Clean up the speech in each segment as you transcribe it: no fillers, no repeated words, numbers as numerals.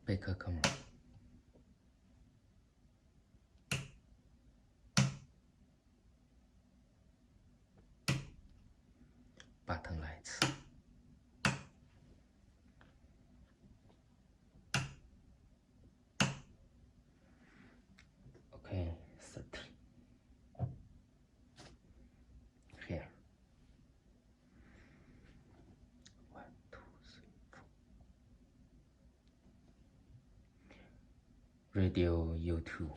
贝壳科目。button lights。Okay, 30. Here. 1, 2, 3, 4. Radio U2.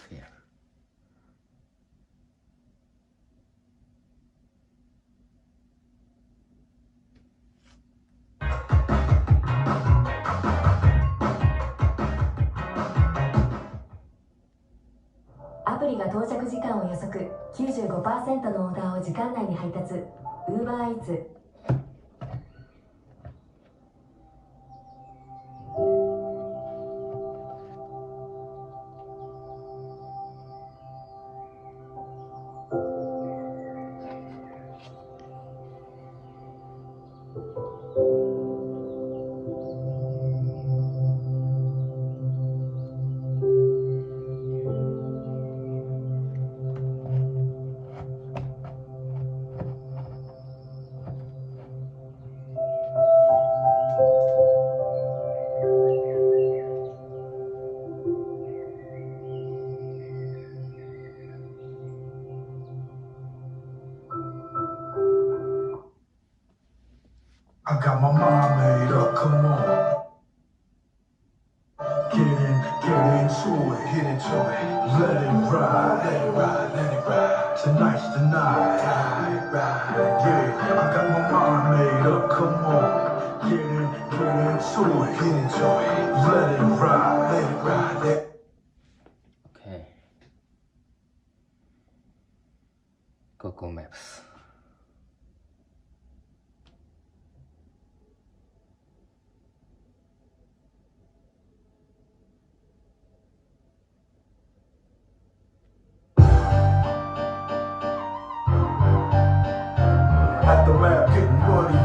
Here.アプリが到着時間を予測。95% のオーダーを時間内に配達。Uber Eats。I got my mind made up, come on. Get into it, hit into it. Let it ride, let it ride, let it ride. Tonight's the night, yeah. I got my mind made up, come on. Get into it, hit into it. Let it ride, let it ride, let it Okay. Google Maps. At the lab getting money.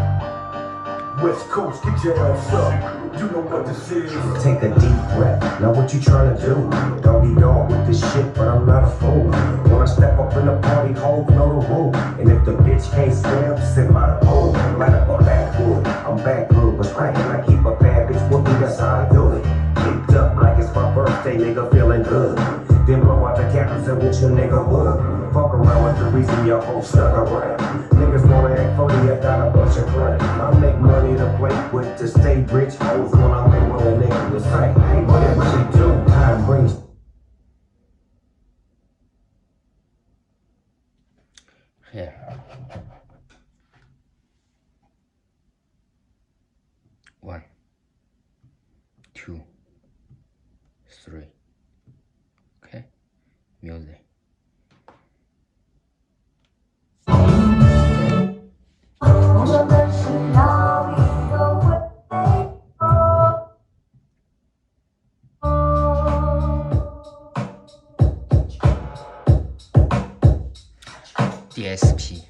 West Coast, get your ass up. You know what this is. Take a deep breath. Now what you tryna do? Doggy dog with this shit, but I'm not a fool. When I step up in the party, hold know the rule. And if the bitch can't swim, sit by the pool. Light up a backwood. I'm backwood, was cracking. I keep a bad bitch with me, that's how I do it. Kicked up like it's my birthday, nigga, feeling good. Then blow out the candles and with your nigga wood. Fuck around with the reason your hoe stuck around. Niggas wanna act funny, I got a bunch of crap. I make money to play with to stay rich. Hoes when I make what a nigga was saying. Whatever she do, time brings. Here. 1, 2, 3. Okay. Music. DSP.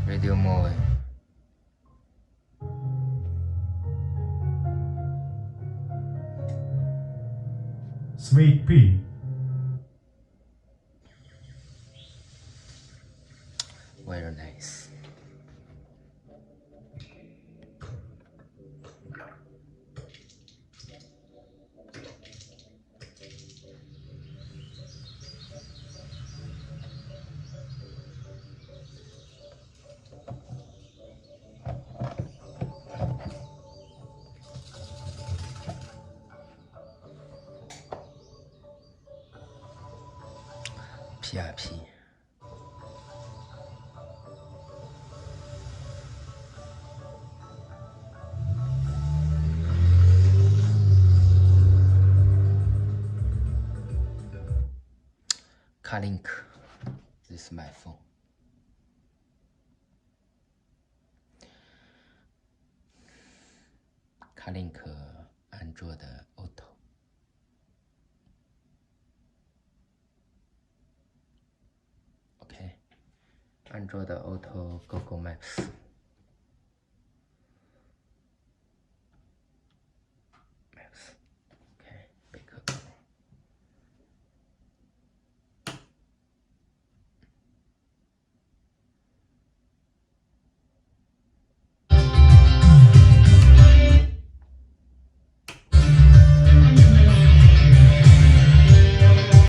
Radio mode. Sweet pea. Very nice. PRP. Link. This is my phone. 卡林克安卓的 Auto。OK， 安卓的 Auto Google Maps。